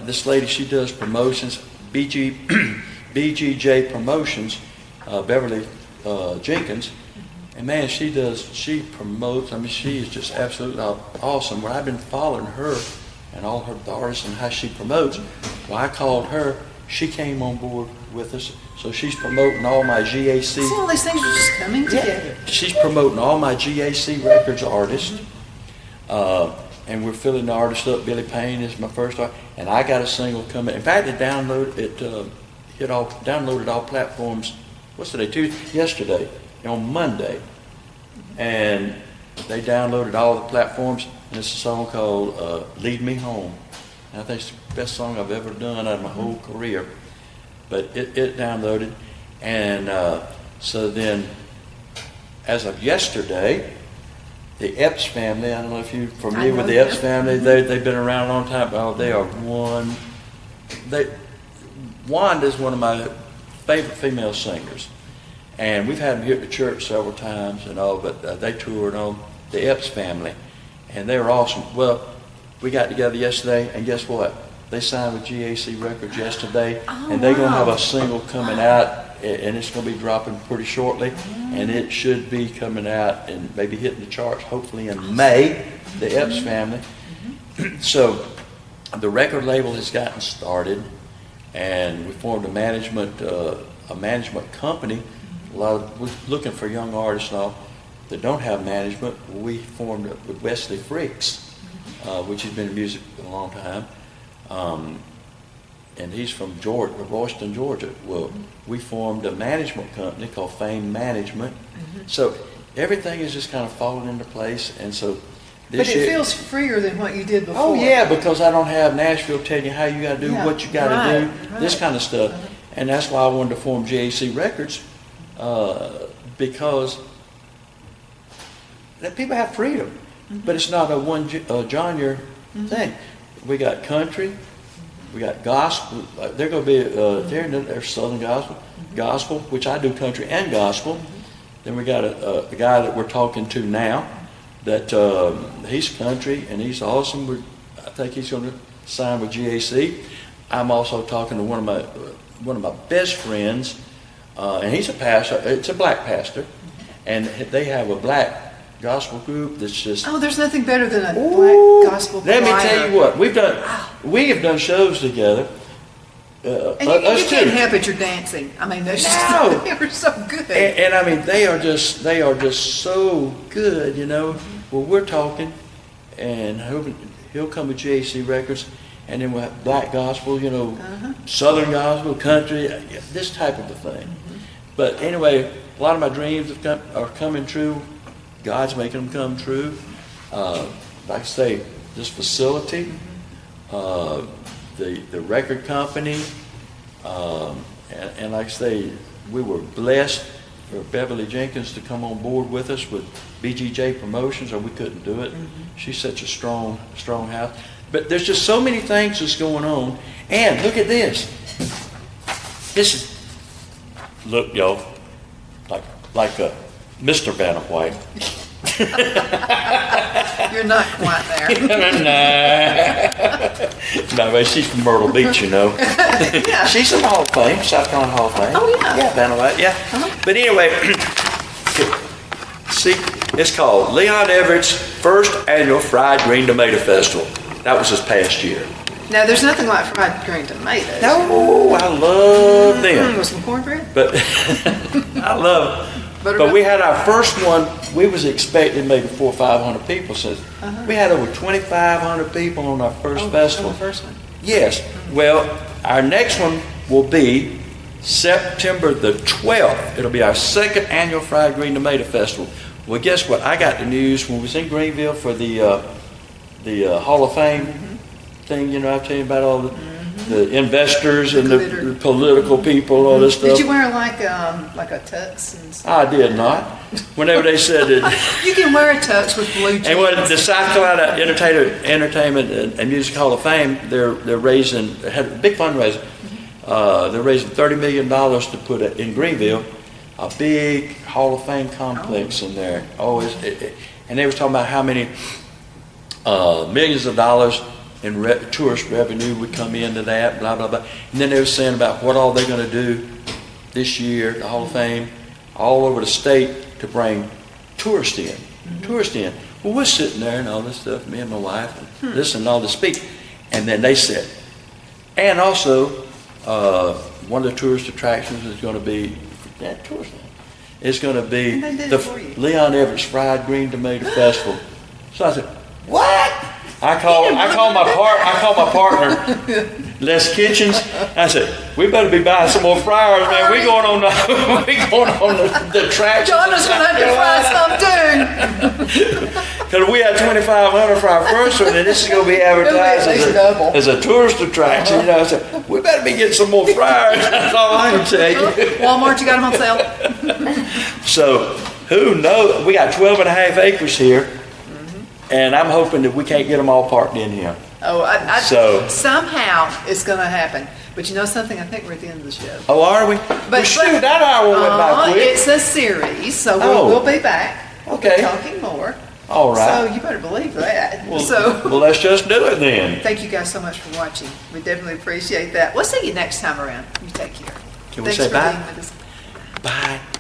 this lady, she does promotions, BGJ Promotions, Beverly Jenkins, and man, she promotes, I mean, she is just absolutely awesome. When I've been following her and all her artists and how she promotes, well, I called her, she came on board with us, so she's promoting all my GAC. See, all these things are just coming together. She's promoting all my GAC Records artists, and we're filling the artists up. Billy Payne is my first artist, and I got a single coming. In fact, it downloaded all platforms. What's today? Yesterday, on Monday, and they downloaded all the platforms. And it's a song called "Lead Me Home." And I think it's the best song I've ever done out of my whole career. But it downloaded, and so then, as of yesterday, the Epps family, I don't know if you're familiar with the Epps family, they've been around a long time. Oh, they are one. Wanda's one of my favorite female singers. And we've had them here at the church several times and all, but they toured on the Epps family. And they were awesome. Well, we got together yesterday, and guess what? They signed with GAC Records yesterday, and they're going to have a single coming out and it's going to be dropping pretty shortly, and it should be coming out and maybe hitting the charts hopefully in May, the Epps family. So the record label has gotten started, and we formed a management company. We're looking for young artists now that don't have management. We formed it with Wesley Freaks, which has been in music a long time. And he's from Georgia, Royston, Georgia. Well, we formed a management company called Fame Management. So everything is just kind of falling into place. And so But it feels freer than what you did before. Oh yeah, because I don't have Nashville telling you how you got to do what you got to do, this kind of stuff. And that's why I wanted to form GAC Records, because people have freedom, but it's not a one genre thing. We got country, we got gospel. They're going to be there's Southern gospel, which I do country and gospel. Then we got a guy that we're talking to now that he's country and he's awesome. I think he's going to sign with GAC. I'm also talking to one of my best friends, and he's a pastor. It's a black pastor, and they have a black gospel group that's just. Oh, there's nothing better than a black gospel choir. Let me tell you what we have done shows together. And you can't help it. You're dancing. I mean, they were so good. And I mean, they are just so good. You know, well, we're talking, and he'll come with GAC Records, and then we'll have black gospel. You know, Southern gospel, country, this type of a thing. But anyway, a lot of my dreams are coming true. God's making them come true. Like I say, this facility, the record company, and like I say, we were blessed for Beverly Jenkins to come on board with us with BGJ Promotions, or we couldn't do it. She's such a strong house. But there's just so many things that's going on. And look at this. Look, y'all, like a Mr. Vanna White. You're not quite there. No, but she's from Myrtle Beach, you know. Yeah. She's in the Hall of Fame, South Carolina Hall of Fame. Oh, yeah. Yeah, Vanna White, yeah. But anyway, see, it's called Leon Everette's first annual Fried Green Tomato Festival. That was this past year. Now, there's nothing like fried green tomatoes. No, I love them. With some cornbread? But I love them. But we had our first one. We was expecting maybe 400 or 500 people. So we had over 2,500 people on our first festival. On the first one. Yes. Well, our next one will be September the 12th. It'll be our second annual Fried Green Tomato Festival. Well, guess what? I got the news when we was in Greenville for the Hall of Fame thing. You know, I tell you about all the investors and the political people, all this stuff. Did you wear like a tux? I did not. Whenever they said that. You can wear a tux with blue jeans. And when the South Carolina Entertainment and Music Hall of Fame, they're raising, had a big fundraiser. They're raising $30 million to put in Greenville a big Hall of Fame complex in there. And they was talking about how many millions of dollars in tourist revenue would come into that, blah, blah, blah. And then they were saying about what all they're going to do this year, the Hall of Fame, all over the state to bring tourists in. Well, we're sitting there and all this stuff, me and my wife, and listening to all this speak. And then they said, and also, one of the tourist attractions is going to be, it's going to be the Leon Everette's Fried Green Tomato Festival. So I said, what? I called my partner, Les Kitchens. I said, we better be buying some more fryers, man. We going on the track. Donna's going to have to fry some too. Because we had 2,500 for our first one, and this is going to be advertised as a tourist attraction. You know, I said, we better be getting some more fryers. That's all I can tell you. Walmart, you got them on sale. So who knows? We got 12 and a half acres here. And I'm hoping that we can't get them all parked in here. Oh, somehow it's going to happen. But you know something? I think we're at the end of the show. Oh, are we? But shoot, that hour went by quick. It's a series, so we'll be back. Okay. We'll be talking more. All right. So you better believe that. Well, let's just do it then. Thank you guys so much for watching. We definitely appreciate that. We'll see you next time around. You take care. Can we say bye? Bye.